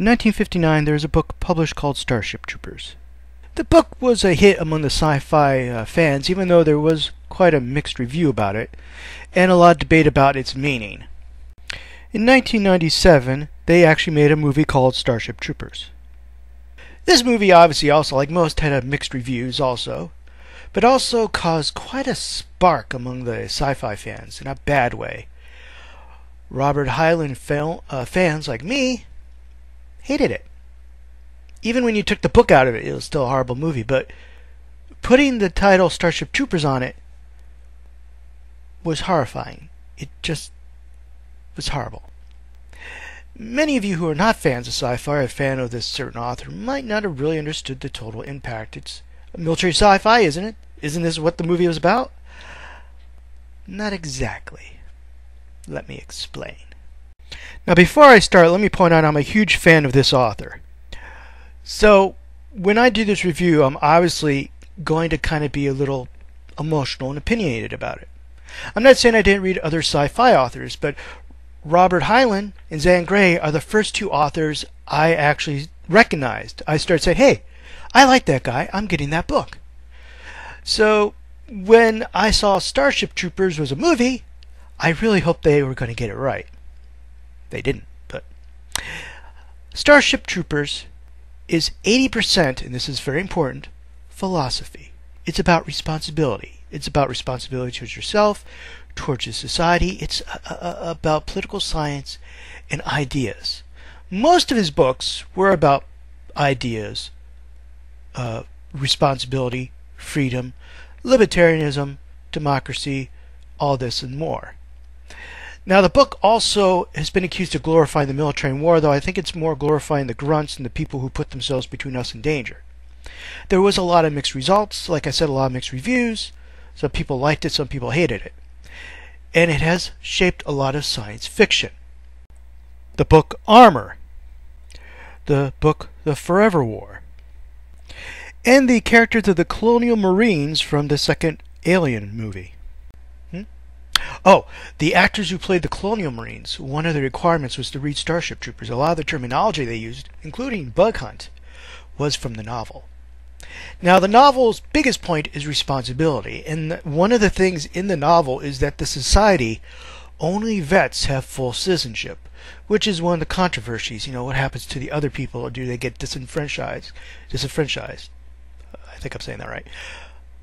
In 1959, there was a book published called Starship Troopers. The book was a hit among the sci-fi fans, even though there was quite a mixed review about it, and a lot of debate about its meaning. In 1997, they actually made a movie called Starship Troopers. This movie obviously also, like most, had mixed reviews also, but also caused quite a spark among the sci-fi fans, in a bad way. Robert Heinlein fans like me hated it. Even when you took the book out of it, it was still a horrible movie, but putting the title Starship Troopers on it was horrifying. It just was horrible. Many of you who are not fans of sci-fi or a fan of this certain author might not have really understood the total impact. It's military sci-fi, isn't it? Isn't this what the movie was about? Not exactly. Let me explain. Now, before I start, let me point out I'm a huge fan of this author. So, when I do this review, I'm obviously going to kind of be a little emotional and opinionated about it. I'm not saying I didn't read other sci-fi authors, but Robert Heinlein and Zan Grey are the first two authors I actually recognized. I started saying, hey, I like that guy, I'm getting that book. So, when I saw Starship Troopers was a movie, I really hoped they were going to get it right. They didn't, but Starship Troopers is 80%, and this is very important, philosophy. It's about responsibility. It's about responsibility towards yourself, towards your society. It's about political science and ideas. Most of his books were about ideas, responsibility, freedom, libertarianism, democracy, all this and more. Now, the book also has been accused of glorifying the military and war, though I think it's more glorifying the grunts and the people who put themselves between us and danger. There was a lot of mixed results, like I said, a lot of mixed reviews. Some people liked it, some people hated it. And it has shaped a lot of science fiction. The book Armor, the book The Forever War, and the characters of the Colonial Marines from the second Alien movie. Oh, the actors who played the Colonial Marines, one of the requirements was to read Starship Troopers. A lot of the terminology they used, including bug hunt, was from the novel. Now, the novel's biggest point is responsibility, and one of the things in the novel is that the society, only vets have full citizenship, which is one of the controversies. You know, what happens to the other people, or do they get disenfranchised? I think I'm saying that right.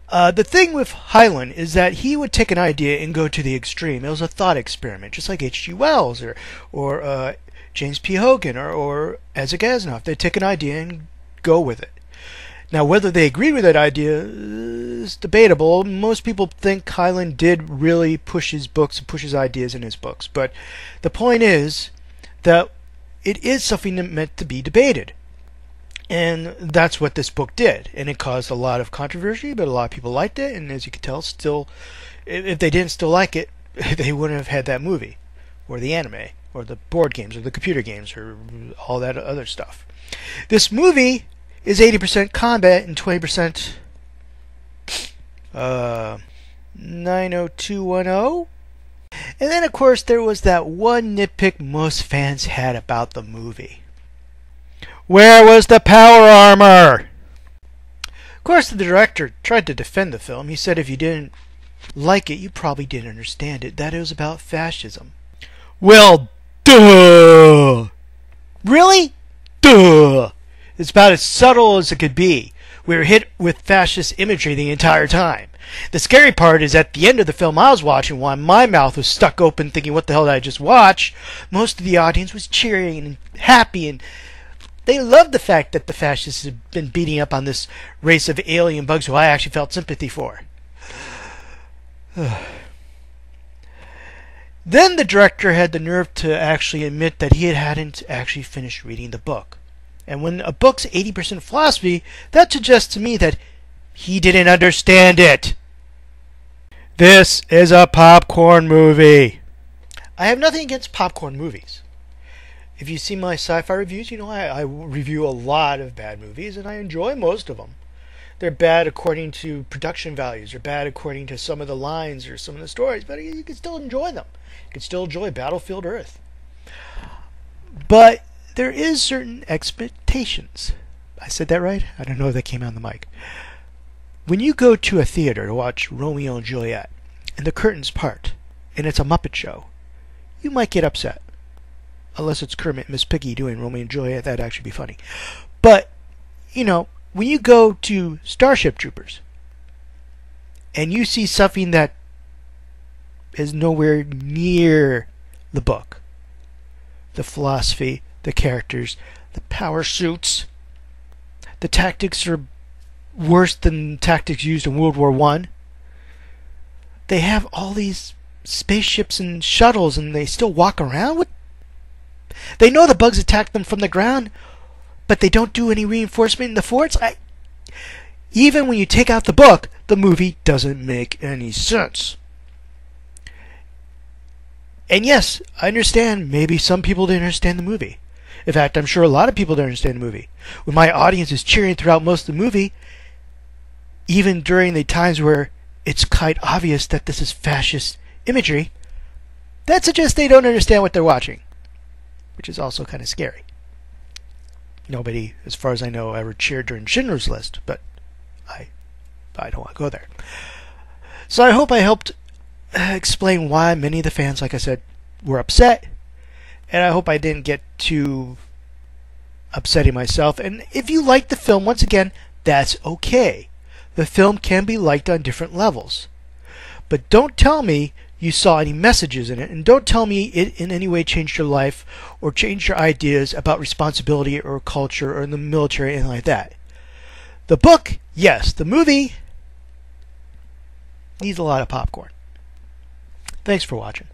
The thing with Heinlein is that he would take an idea and go to the extreme. It was a thought experiment, just like H.G. Wells or James P. Hogan or Isaac Asimov. They'd take an idea and go with it. Now, whether they agreed with that idea is debatable. Most people think Heinlein did really push his books and push his ideas in his books. But the point is that it is something that meant to be debated. And that's what this book did. And it caused a lot of controversy, but a lot of people liked it. And as you can tell, still, if they didn't still like it, they wouldn't have had that movie, or the anime, or the board games, or the computer games, or all that other stuff. This movie is 80% combat and 20% 90210. And then, of course, there was that one nitpick most fans had about the movie. Where was the power armor? Of course, the director tried to defend the film. He said if you didn't like it, you probably didn't understand it, that it was about fascism. Well, duh! Really? Duh! It's about as subtle as it could be. We were hit with fascist imagery the entire time. The scary part is at the end of the film I was watching, while my mouth was stuck open thinking, what the hell did I just watch? Most of the audience was cheering and happy, and they loved the fact that the fascists had been beating up on this race of alien bugs who I actually felt sympathy for. Then the director had the nerve to actually admit that he hadn't actually finished reading the book. And when a book's 80% philosophy, that suggests to me that he didn't understand it. This is a popcorn movie. I have nothing against popcorn movies. If you see my sci-fi reviews, you know I review a lot of bad movies, and I enjoy most of them. They're bad according to production values, or bad according to some of the lines or some of the stories, but you can still enjoy them. You can still enjoy Battlefield Earth. But there is certain expectations. I said that right? I don't know if that came out on the mic. When you go to a theater to watch Romeo and Juliet, and the curtains part, and it's a Muppet show, you might get upset. Unless it's Kermit and Miss Piggy doing Romeo and Juliet, that'd actually be funny. But, you know, when you go to Starship Troopers, and you see something that is nowhere near the book, the philosophy, the characters, the power suits, the tactics are worse than tactics used in World War I. They have all these spaceships and shuttles, and they still walk around with. They know the bugs attack them from the ground, but they don't do any reinforcement in the forts. Even when you take out the book, the movie doesn't make any sense. And yes, I understand maybe some people didn't understand the movie. In fact, I'm sure a lot of people didn't understand the movie. When my audience is cheering throughout most of the movie, even during the times where it's quite obvious that this is fascist imagery, that suggests they don't understand what they're watching, which is also kind of scary. Nobody, as far as I know, ever cheered during Schindler's List, but I don't want to go there. So I hope I helped explain why many of the fans, like I said, were upset, and I hope I didn't get too upsetting myself. And if you like the film, once again, that's okay. The film can be liked on different levels. But don't tell me you saw any messages in it, and don't tell me it in any way changed your life or changed your ideas about responsibility or culture or in the military or anything like that. The book, yes. The movie needs a lot of popcorn. Thanks for watching.